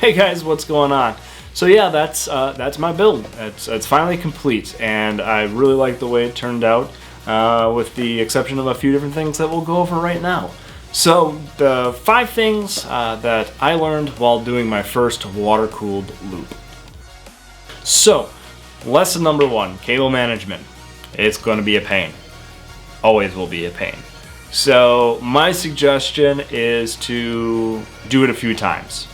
Hey guys, what's going on? So yeah, that's my build. It's finally complete, and I really like the way it turned out, with the exception of a few different things that we'll go over right now. So the 5 things that I learned while doing my first water-cooled loop. So, lesson number 1, cable management. It's going to be a pain. Always will be a pain. So my suggestion is to do it a few times.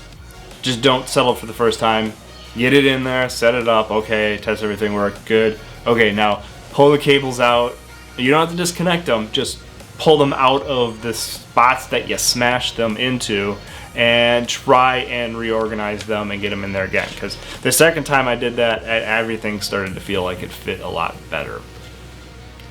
Just don't settle for the first time. Get it in there, set it up, okay, test everything worked, good. Okay, now pull the cables out. You don't have to disconnect them, just pull them out of the spots that you smashed them into and try and reorganize them and get them in there again. Because the second time I did that, everything started to feel like it fit a lot better.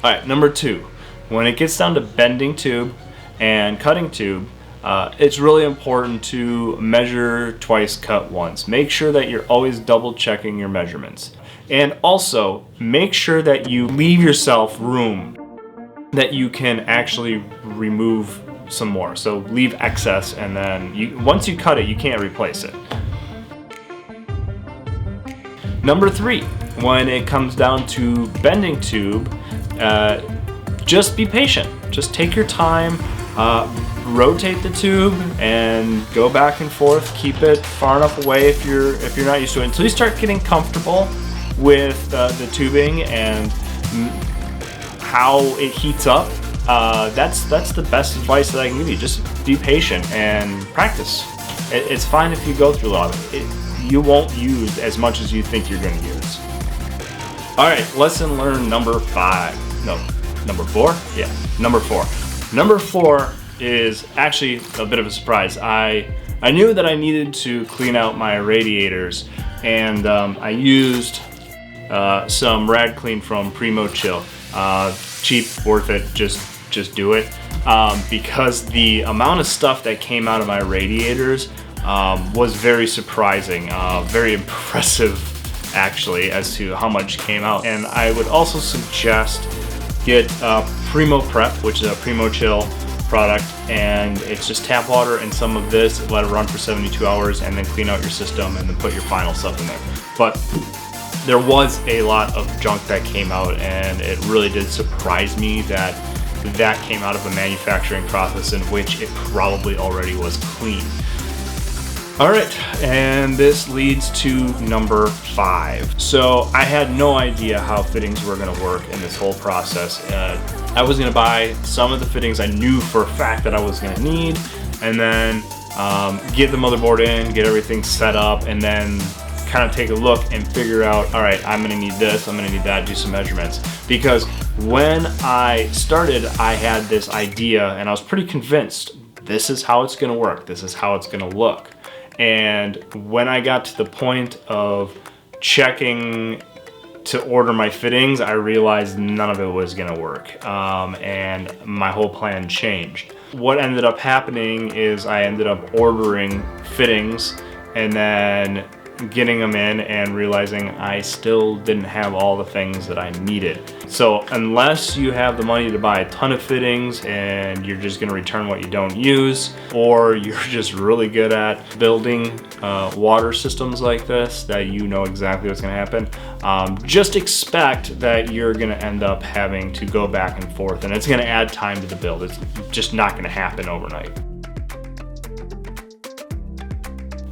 All right, number 2, when it gets down to bending tube and cutting tube, it's really important to measure twice, cut once. Make sure that you're always double checking your measurements. And also, make sure that you leave yourself room that you can actually remove some more. So leave excess, and then once you cut it, you can't replace it. Number 3, when it comes down to bending tube, just be patient. Just take your time, rotate the tube and go back and forth. Keep it far enough away if you're not used to it, until you start getting comfortable with the tubing and how it heats up. That's the best advice that I can give you. Just be patient and practice. It's fine if you go through a lot of it. You won't use as much as you think you're going to use. All right, lesson learned number 5. No, number 4? Yeah, number 4. Number 4 is actually a bit of a surprise. I knew that I needed to clean out my radiators, and I used some rad clean from Primo Chill. Cheap, worth it, just do it. Because the amount of stuff that came out of my radiators was very surprising, very impressive actually, as to how much came out. And I would also suggest get Primo Prep, which is a Primo Chill product, and it's just tap water and some of this, let it run for 72 hours, and then clean out your system and then put your final stuff in there. But there was a lot of junk that came out, and it really did surprise me that that came out of a manufacturing process in which it probably already was clean. All right, and this leads to number 5. So I had no idea how fittings were gonna work in this whole process. I was gonna buy some of the fittings I knew for a fact that I was gonna need, and then get the motherboard in, get everything set up, and then kind of take a look and figure out, all right, I'm gonna need this, I'm gonna need that, do some measurements. Because when I started, I had this idea and I was pretty convinced this is how it's gonna work, this is how it's gonna look. And when I got to the point of checking to order my fittings, I realized none of it was gonna work, and my whole plan changed. What ended up happening is I ended up ordering fittings and then getting them in and realizing I still didn't have all the things that I needed. So unless you have the money to buy a ton of fittings and you're just gonna return what you don't use, or you're just really good at building water systems like this, that you know exactly what's gonna happen, just expect that you're gonna end up having to go back and forth, and it's gonna add time to the build. It's just not gonna happen overnight.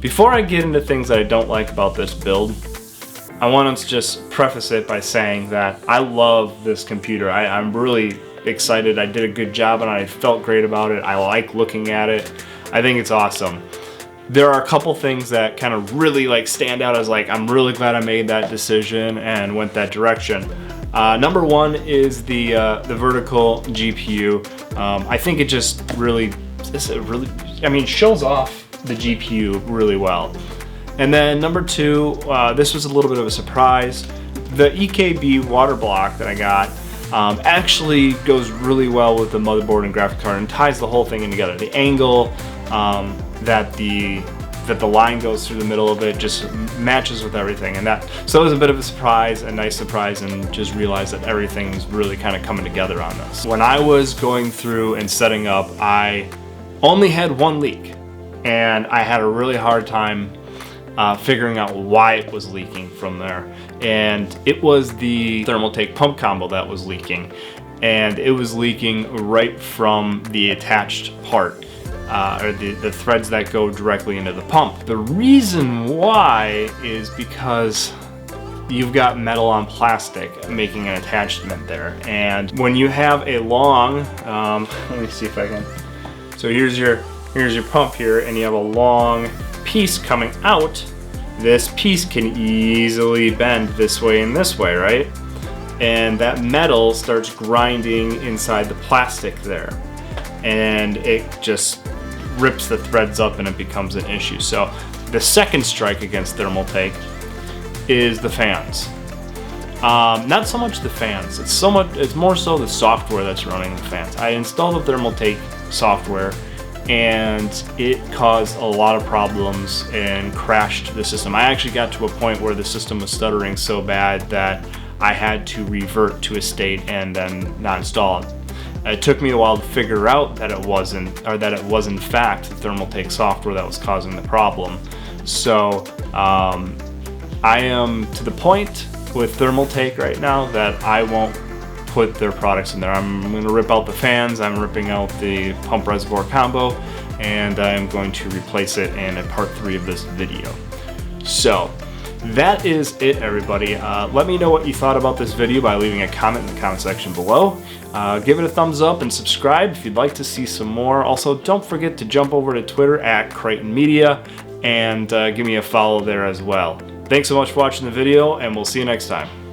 Before I get into things that I don't like about this build, I want to just preface it by saying that I love this computer. I'm really excited. I did a good job and I felt great about it. I like looking at it. I think it's awesome. There are a couple things that kind of really stand out as I'm really glad I made that decision and went that direction. Number 1 is the vertical GPU. I think it just really shows off the GPU really well. And then number 2, this was a little bit of a surprise. The EKB water block that I got actually goes really well with the motherboard and graphics card and ties the whole thing in together. The angle that the line goes through the middle of it just matches with everything, and so it was a bit of a surprise, a nice surprise, and just realized that everything's really kind of coming together on this. When I was going through and setting up, I only had one leak, and I had a really hard time figuring out why it was leaking from there. And it was the thermal take pump combo that was leaking, and it was leaking right from the attached part. or the threads that go directly into the pump. The reason why is because you've got metal on plastic making an attachment there. And when you have a long, let me see if I can, so here's your pump here, and you have a long piece coming out. This piece can easily bend this way and this way, right? And that metal starts grinding inside the plastic there. And it just rips the threads up and it becomes an issue. So the second strike against Thermaltake is the fans. Not so much the fans, it's more so the software that's running the fans. I installed the Thermaltake software and it caused a lot of problems and crashed the system. I actually got to a point where the system was stuttering so bad that I had to revert to a state and then not install it. It took me a while to figure out that it was in fact the Thermaltake software that was causing the problem. So I am to the point with Thermaltake right now that I won't put their products in there. I'm going to rip out the fans, I'm ripping out the pump reservoir combo, and I'm going to replace it in a part 3 of this video. So that is it, everybody. Let me know what you thought about this video by leaving a comment in the comment section below. Give it a thumbs up and subscribe if you'd like to see some more. Also, don't forget to jump over to Twitter at Creighton Media and give me a follow there as well. Thanks so much for watching the video, and we'll see you next time.